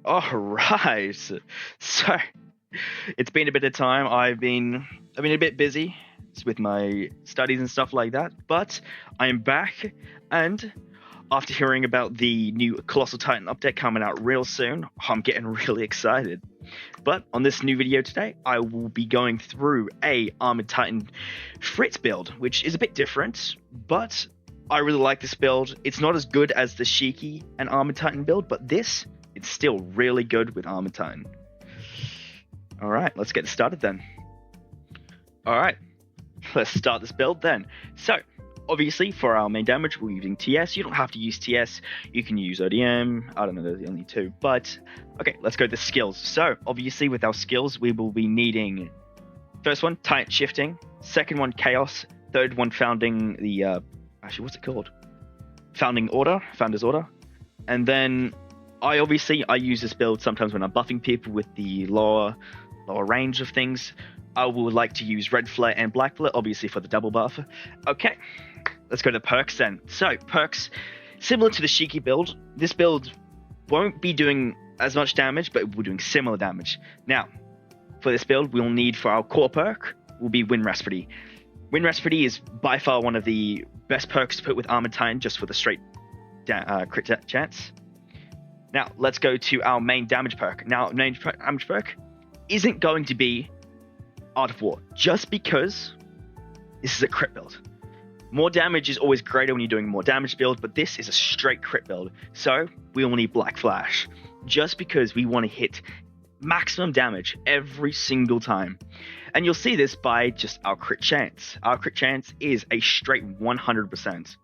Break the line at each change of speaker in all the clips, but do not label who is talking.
All right. So it's been a bit of time. I've been a bit busy with my studies and stuff like that, but I'm back, and after hearing about the new Colossal Titan update coming out real soon, I'm getting really excited. But on this new video today, I will be going through a Armored Titan Fritz build, which is a bit different, but I really like this build. It's not as good as the Shiki and Armored Titan build, but it's still really good with Armored Titan. All right, let's get started then. All right, let's start this build then. So, obviously, for our main damage, we're using TS. You don't have to use TS. You can use ODM. I don't know, there's the only two. But, okay, let's go to the skills. So, obviously, with our skills, we will be needing... First one, Titan Shifting. Second one, Chaos. Third one, Founding the... actually, what's it called? Founder's Order. And then, I use this build sometimes when I'm buffing people with the lower range of things. I would like to use Red Flare and Black Flare, obviously for the double buff. Okay, let's go to perks then. So, perks, similar to the Shiki build, this build won't be doing as much damage, but we're doing similar damage. Now, for this build, we'll need for our core perk, will be Wind Rhapsody. Wind Rhapsody is by far one of the best perks to put with Armored Titan, just for the straight crit chance. Now, let's go to our main damage perk. Now, main damage perk isn't going to be Art of War, just because this is a crit build. More damage is always greater when you're doing more damage build, but this is a straight crit build. So we will need Black Flash, just because we want to hit maximum damage every single time. And you'll see this by just our crit chance. Our crit chance is a straight 100%.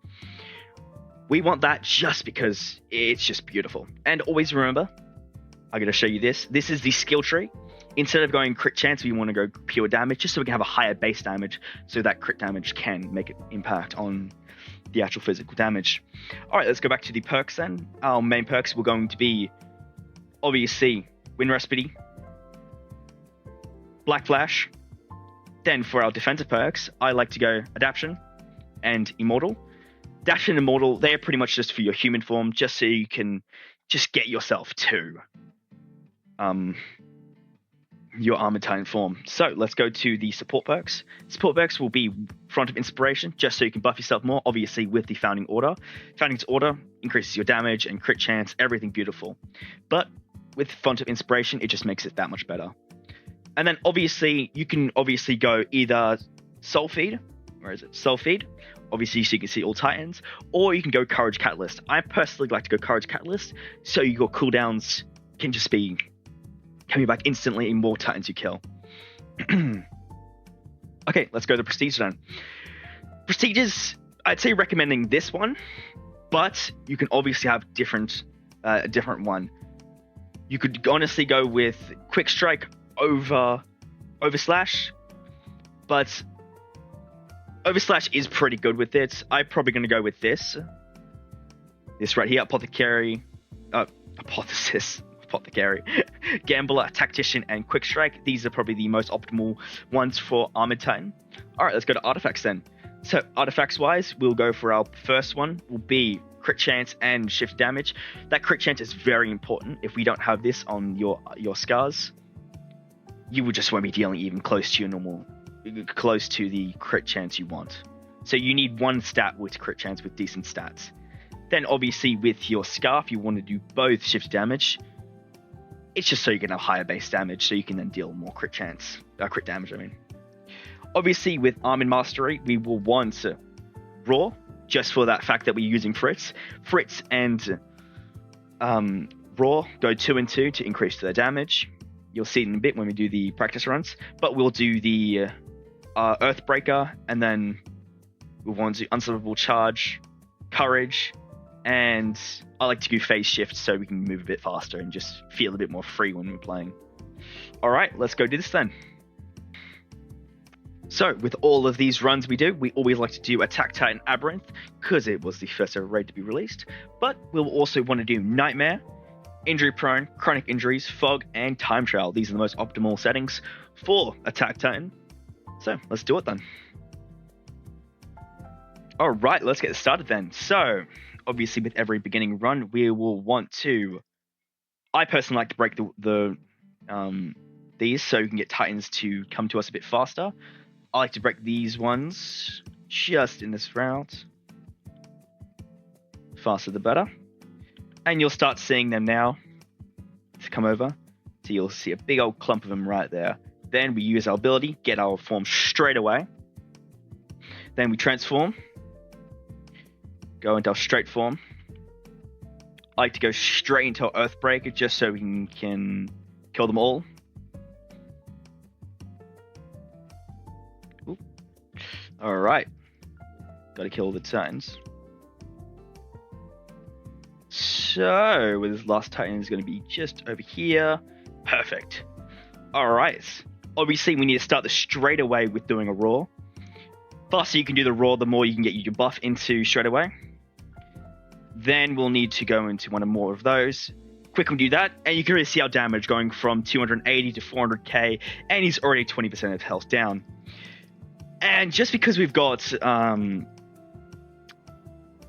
We want that just because it's just beautiful. And always remember, I'm going to show you this. This is the skill tree. Instead of going crit chance, we want to go pure damage, just so we can have a higher base damage, so that crit damage can make an impact on the actual physical damage. All right, let's go back to the perks then. Our main perks were going to be, obviously, Wind Rhapsody, Black Flash. Then for our defensive perks, I like to go Adaptation and Immortal. Adaptation and Immortal, they are pretty much just for your human form, just so you can just get yourself to your Armored Titan form. So let's go to the support perks. Support perks will be Font of Inspiration, just so you can buff yourself more, obviously with the Founding Order. Founding's Order increases your damage and crit chance, everything beautiful. But with Font of Inspiration, it just makes it that much better. And then obviously, you can go either Soul Feed, obviously so you can see all Titans, or you can go Courage Catalyst. I personally like to go Courage Catalyst, so your cooldowns can just be coming back instantly in more Titans you kill. Okay, let's go to Prestige then. Prestiges, I'd say recommending this one, but you can obviously have a different one. You could honestly go with Quakestrike over Slash, but Overslash is pretty good with it. I'm probably going to go with this right here, Apotheosis, Gambler, Tactician, and Quakestrike. These are probably the most optimal ones for Armored Titan. All right, let's go to artifacts then. So artifacts wise, we'll go for our first one, will be crit chance and shift damage. That crit chance is very important. If we don't have this on your scars, you will just won't be dealing even close to the crit chance you want. So you need one stat with crit chance with decent stats. Then obviously with your scarf, you want to do both shift damage. It's just so you can have higher base damage, so you can then deal more crit damage. Obviously with Armored Mastery, we will want Raw, just for that fact that we're using Fritz. Fritz and Raw go 2 and 2 to increase their damage. You'll see it in a bit when we do the practice runs, but we'll do the Earthbreaker, and then we'll want to do Unstoppable Charge, Courage, and I like to do Phase Shift so we can move a bit faster and just feel a bit more free when we're playing. All right, let's go do this then. So with all of these runs we do, we always like to do Attack Titan Aberrant, because it was the first ever raid to be released, but we'll also want to do Nightmare, Injury Prone, Chronic Injuries, Fog, and Time Trial. These are the most optimal settings for Attack Titan. So let's do it then. All right, let's get started then. So obviously with every beginning run, we will want to I personally like to break these so we can get Titans to come to us a bit faster. I like to break these ones just in this route. Faster the better. And you'll start seeing them now. Let's come over. So you'll see a big old clump of them right there. Then we use our ability, get our form straight away. Then we transform. Go into our straight form. I like to go straight into our Earthbreaker just so we can kill them all. Alright. Gotta kill the Titans. So, with this last Titan is going to be just over here. Perfect. Alright. Obviously, we need to start this straight away with doing a roar. Faster you can do the roar, the more you can get your buff into straight away. Then we'll need to go into one or more of those. Quickly do that, and you can really see our damage going from 280 to 400k, and he's already 20% of health down. And just because we've got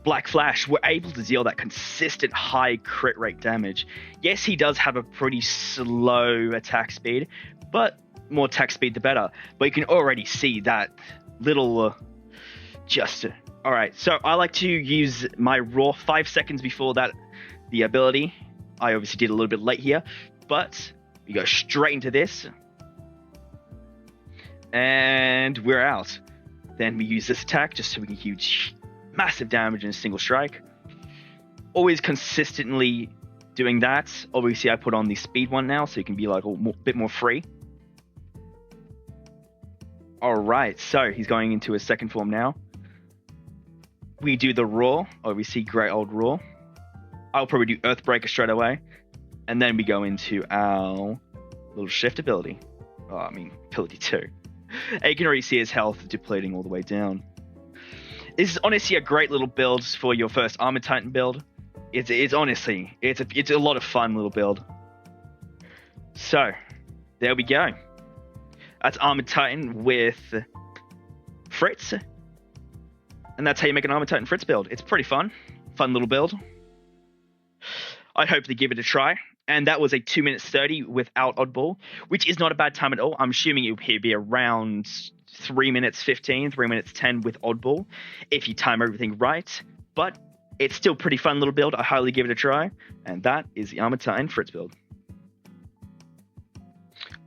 Black Flash, we're able to deal that consistent high crit rate damage. Yes, he does have a pretty slow attack speed, but more attack speed the better. But you can already see that little Alright, so I like to use my roar 5 seconds before that, the ability. I obviously did a little bit late here, but we go straight into this. And we're out. Then we use this attack just so we can huge massive damage in a single strike. Always consistently doing that. Obviously I put on the speed one now so you can be like a bit more free. Alright, so he's going into his second form now. We do the roar. Obviously great old roar. I'll probably do Earthbreaker straight away. And then we go into our little shift ability. Ability 2. And you can already see his health depleting all the way down. This is honestly a great little build for your first Armored Titan build. It's honestly, it's a lot of fun little build. So, there we go. That's Armored Titan with Fritz. And that's how you make an Armored Titan Fritz build. It's pretty fun. Fun little build. I hope to give it a try. And that was a 2 minutes 30 without oddball, which is not a bad time at all. I'm assuming it would be around 3 minutes 15, 3 minutes 10 with oddball, if you time everything right. But it's still pretty fun little build. I highly give it a try. And that is the Armored Titan Fritz build.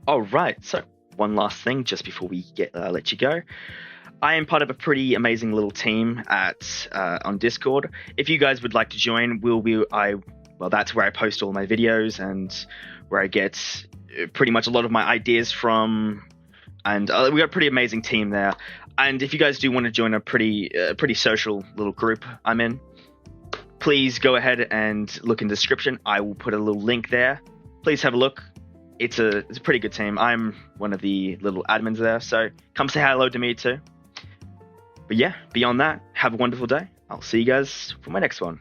All right, so one last thing just before we let you go. I am part of a pretty amazing little team on Discord. If you guys would like to join, that's where I post all my videos and where I get pretty much a lot of my ideas from. And we got a pretty amazing team there. And if you guys do want to join a pretty social little group I'm in, please go ahead and look in the description. I will put a little link there. Please have a look. It's a pretty good team. I'm one of the little admins there, so come say hello to me too. But yeah, beyond that, have a wonderful day. I'll see you guys for my next one.